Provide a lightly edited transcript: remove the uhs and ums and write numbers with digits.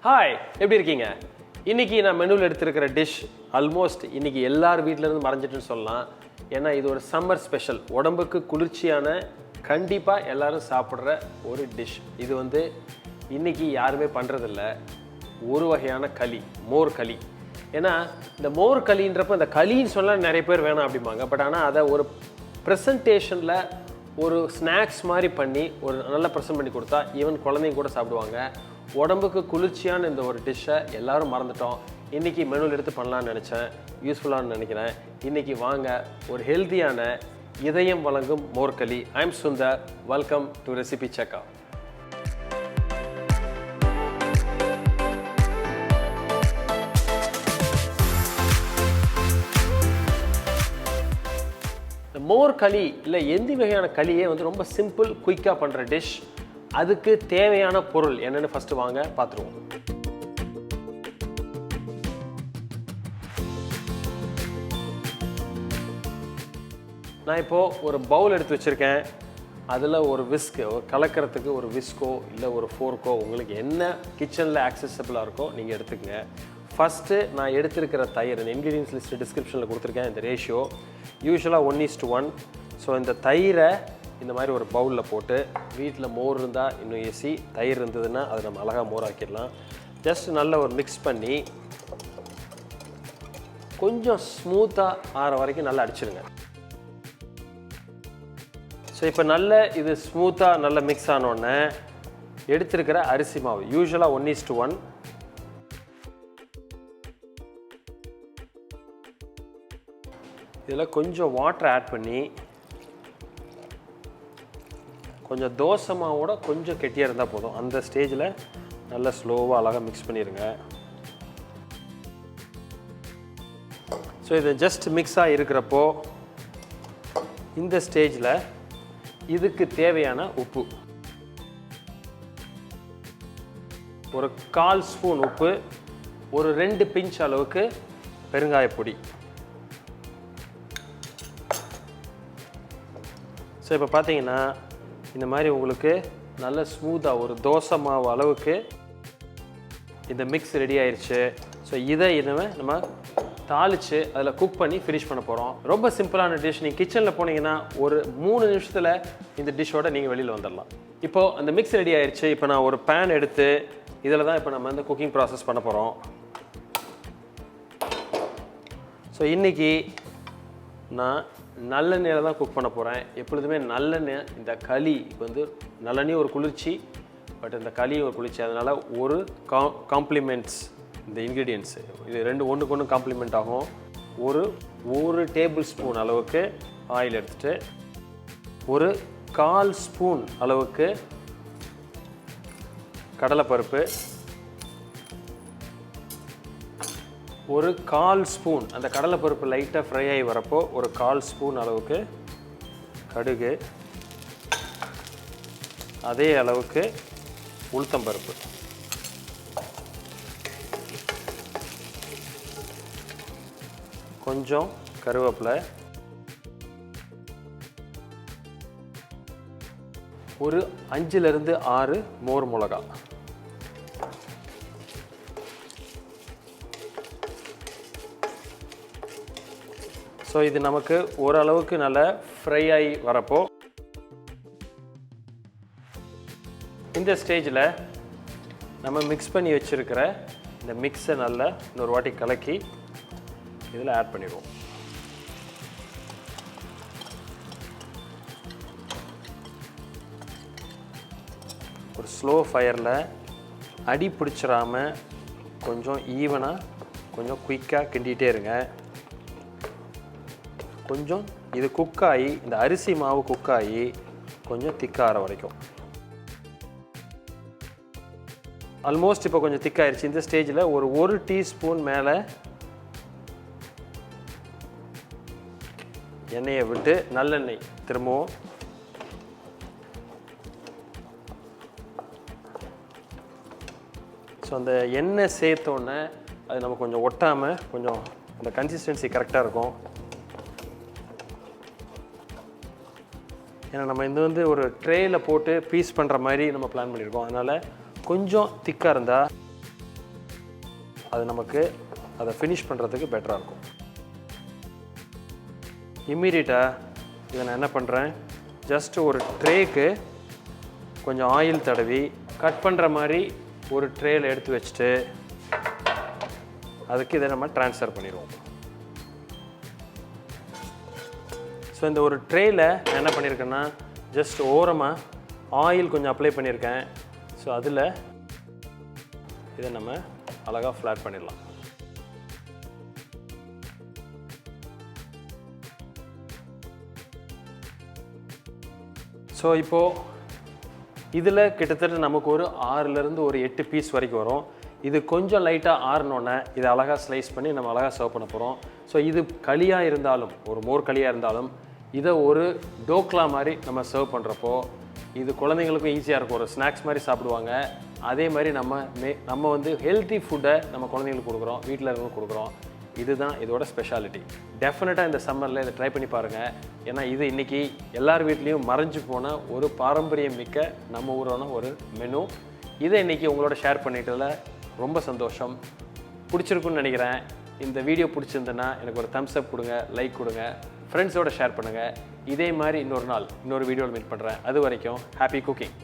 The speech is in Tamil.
ஹாய், எப்படி இருக்கீங்க? இன்றைக்கி நான் மெனுவில் எடுத்துருக்கிற டிஷ் ஆல்மோஸ்ட் இன்றைக்கி எல்லார் வீட்டிலேருந்து மறைஞ்சிட்டுன்னு சொல்லலாம். ஏன்னா இது ஒரு சம்மர் ஸ்பெஷல், உடம்புக்கு குளிர்ச்சியான, கண்டிப்பாக எல்லோரும் சாப்பிட்ற ஒரு டிஷ். இது இன்றைக்கி யாருமே பண்ணுறதில்ல. ஒரு வகையான களி, மோர் களி. ஏன்னா இந்த மோர் களின்றப்ப இந்த களின்னு சொன்னால் நிறைய பேர் வேணாம் அப்படிம்பாங்க. பட் ஆனால் அதை ஒரு ப்ரெசன்டேஷனில் ஒரு ஸ்நாக்ஸ் மாதிரி பண்ணி ஒரு நல்லா ப்ரெசென்ட் பண்ணி கொடுத்தா ஈவன் குழந்தைங்க கூட சாப்பிடுவாங்க. உடம்புக்கு குளிர்ச்சியான இந்த ஒரு டிஷ்ஷை எல்லோரும் மறந்துட்டோம். இன்றைக்கி மெனுவில் எடுத்து பண்ணலான்னு நினச்சேன், யூஸ்ஃபுல்லானு நினைக்கிறேன். இன்றைக்கி வாங்க ஒரு ஹெல்த்தியான இதயம் வழங்கும் மோர் களி. I am Sundar, welcome to recipe checker. மோர் களி இல்லை எந்த வகையான களியே ரொம்ப சிம்பிள், குயிக்காக பண்ணுற டிஷ். அதுக்கு தேவையான பொருள் என்னென்னு ஃபஸ்ட்டு வாங்க பார்த்துருவோம். நான் இப்போது ஒரு பவுல் எடுத்து வச்சுருக்கேன். அதில் ஒரு விஸ்க்கு, ஒரு கலக்கிறதுக்கு ஒரு விஸ்கோ இல்லை ஒரு ஃபோர்க்கோ, உங்களுக்கு என்ன கிச்சனில் ஆக்சசபிளாக இருக்கோ நீங்கள் எடுத்துக்கங்க. ஃபஸ்ட்டு நான் எடுத்துருக்கிற தயிர், இந்த இன்க்ரீடியன்ஸ் லிஸ்ட்டு டிஸ்கிரிப்ஷனில் கொடுத்துருக்கேன். இந்த ரேஷியோ யூஸ்வலாக 1:1. ஸோ இந்த தயிரை இந்த மாதிரி ஒரு பவுலில் போட்டு, வீட்டில் மோர் இருந்தால் இன்னும் ஈஸி, தயிர் இருந்ததுன்னா அதை நம்ம அழகாக மோர் ஆக்கிடலாம். ஜஸ்ட் நல்ல ஒரு மிக்ஸ் பண்ணி கொஞ்சம் ஸ்மூத்தாக ஆற வரைக்கும் நல்லா அடிச்சிடுங்க. ஸோ இப்போ நல்ல இது ஸ்மூத்தாக நல்லா மிக்ஸ் ஆனோடனே எடுத்துருக்கிற அரிசி மாவு யூஸ்வலாக 1:1. இதில் கொஞ்சம் வாட்டர் ஆட் பண்ணி, கொஞ்சம் தோசை மாவோட கொஞ்சம் கெட்டியாக இருந்தால் போதும். அந்த ஸ்டேஜில் நல்லா ஸ்லோவாக அழகாக மிக்ஸ் பண்ணிடுங்க. ஸோ இது ஜஸ்ட் மிக்ஸாக இருக்கிறப்போ இந்த ஸ்டேஜில் இதுக்கு தேவையான உப்பு, ஒரு 1/4 ஸ்பூன் உப்பு, ஒரு 2 பிஞ்ச் அளவுக்கு பெருங்காயப்பொடி. ஸோ இப்போ பார்த்தீங்கன்னா இந்த மாதிரி உங்களுக்கு நல்ல ஸ்மூத்தாக ஒரு தோசை மாவு அளவுக்கு இந்த மிக்ஸ் ரெடி ஆயிடுச்சு. ஸோ இதை இனிமேல் நம்ம தாளித்து அதில் குக் பண்ணி ஃபினிஷ் பண்ண போகிறோம். ரொம்ப சிம்பிளான டிஷ். நீங்கள் கிச்சனில் போனீங்கன்னா ஒரு 3 நிமிஷத்தில் இந்த டிஷ்ஷோட நீங்கள் வெளியில் வந்துடலாம். இப்போது அந்த மிக்ஸ் ரெடி ஆயிடுச்சு. இப்போ நான் ஒரு பேன் எடுத்து இதில் தான் இப்போ நம்ம குக்கிங் ப்ராசஸ் பண்ண போகிறோம். ஸோ இன்றைக்கி நான் நல்லெண்ணெயில் தான் குக் பண்ண போகிறேன். எப்பொழுதுமே நல்லெண்ணெய், இந்த களி நல்லெண்ணெய் ஒரு குளிர்ச்சி, பட் இந்த களியும் ஒரு குளிர்ச்சி. அதனால் ஒரு காம்ப்ளிமெண்ட்ஸ், இந்த இன்க்ரீடியன்ட்ஸு இது ஒன்றுக்கு ஒன்று காம்ப்ளிமெண்ட் ஆகும். ஒரு டேபிள் ஸ்பூன் அளவுக்கு ஆயில் எடுத்துகிட்டு, ஒரு 1/4 ஸ்பூன் அளவுக்கு கடலைப்பருப்பு, ஒரு 1/4 ஸ்பூன், அந்த கடலைப்பருப்பு லைட்டாக ஃப்ரை ஆகி வரப்போ ஒரு 1/4 ஸ்பூன் அளவுக்கு கடுகு, அதே அளவுக்கு உளுத்தம்பருப்பு, கொஞ்சம் கருவேப்பிலை, ஒரு 5லிருந்து 6 மோர் மிளகாய். ஸோ இது நமக்கு ஓரளவுக்கு நல்லா ஃப்ரை ஆகி வரப்போ இந்த ஸ்டேஜில் நம்ம மிக்ஸ் பண்ணி வச்சுருக்கிற இந்த மிக்ஸை நல்லா இன்னொரு வாட்டி கலக்கி இதில் ஆட் பண்ணிடுவோம். ஒரு ஸ்லோ ஃபயரில் அடி பிடிச்சிடாமல் கொஞ்சம் ஈவனாக கொஞ்சம் குயிக்காக கிண்டிகிட்டே இருங்க. கொஞ்சம் இது குக்காகி, இந்த அரிசி மாவு குக்காகி கொஞ்சம் திக்காகிற வரைக்கும். ஆல்மோஸ்ட் இப்போ கொஞ்சம் திக்காயிருச்சு. இந்த ஸ்டேஜில் ஒரு டீஸ்பூன் மேலே எண்ணெயை விட்டு, நல்லெண்ணெய் திரும்பவும் ஸோ அந்த எண்ணெய் சேர்த்தோன்னே அது நம்ம கொஞ்சம் ஒட்டாமல் கொஞ்சம் அந்த கன்சிஸ்டன்சி கரெக்டாக இருக்கும். ஏன்னா நம்ம இது ஒரு ட்ரேயில் போட்டு பீஸ் பண்ணுற மாதிரி நம்ம பிளான் பண்ணியிருக்கோம். அதனால் கொஞ்சம் திக்காக இருந்தால் அது நமக்கு அதை ஃபினிஷ் பண்ணுறதுக்கு பெட்டராக இருக்கும். இம்மீடியட்டாக இதை நான் என்ன பண்ணுறேன், ஜஸ்ட் ஒரு ட்ரேக்கு கொஞ்சம் ஆயில் தடவி கட் பண்ணுற மாதிரி ஒரு ட்ரேயில் எடுத்து வச்சுட்டு அதுக்கு இதை நம்ம ட்ரான்ஸ்ஃபர் பண்ணிடுவோம். ஸோ இந்த ஒரு ட்ரேயில் நான் என்ன பண்ணியிருக்கேன்னா ஜஸ்ட் ஓரமாக ஆயில் கொஞ்சம் அப்ளை பண்ணியிருக்கேன். ஸோ அதில் இதை நம்ம அழகாக ஃப்ளாட் பண்ணிடலாம். ஸோ இப்போது இதில் கிட்டத்தட்ட நமக்கு ஒரு 6லேருந்து ஒரு 8 பீஸ் வரைக்கும் வரும். இது கொஞ்சம் லைட்டாக ஆறினோன்னே இதை அழகாக ஸ்லைஸ் பண்ணி நம்ம அழகாக சர்வ் பண்ண போகிறோம். ஸோ இது களியாக இருந்தாலும், ஒரு மோர் களியாக இருந்தாலும், இதை ஒரு டோக்லா மாதிரி நம்ம சர்வ் பண்ணுறப்போ இது குழந்தைங்களுக்கும் ஈஸியாக இருக்கும். ஒரு ஸ்நாக்ஸ் மாதிரி சாப்பிடுவாங்க. அதே மாதிரி நம்ம வந்து ஹெல்த்தி ஃபுட்டை நம்ம குழந்தைங்களுக்கு கொடுக்குறோம், வீட்டில் இருக்கவங்க கொடுக்குறோம். இதுதான் இதோட ஸ்பெஷாலிட்டி. டெஃபினட்டாக இந்த சம்மரில் இதை ட்ரை பண்ணி பாருங்கள். ஏன்னா இது இன்றைக்கி எல்லார் வீட்லேயும் மறைஞ்சு போன ஒரு பாரம்பரியம் மிக்க நம்ம ஊரான ஒரு மெனு. இதை இன்றைக்கி உங்களோட ஷேர் பண்ணிட்டதில் ரொம்ப சந்தோஷம். பிடிச்சிருக்குன்னு நினைக்கிறேன். இந்த வீடியோ பிடிச்சிருந்தேன்னா எனக்கு ஒரு தம்ஸ் அப் கொடுங்க, லைக் கொடுங்க, ஃப்ரெண்ட்ஸோட ஷேர் பண்ணுங்கள். இதே மாதிரி இன்னொரு நாள் இன்னொரு வீடியோவில் மீட் பண்ணுறேன். அது வரைக்கும் ஹாப்பி குக்கிங்.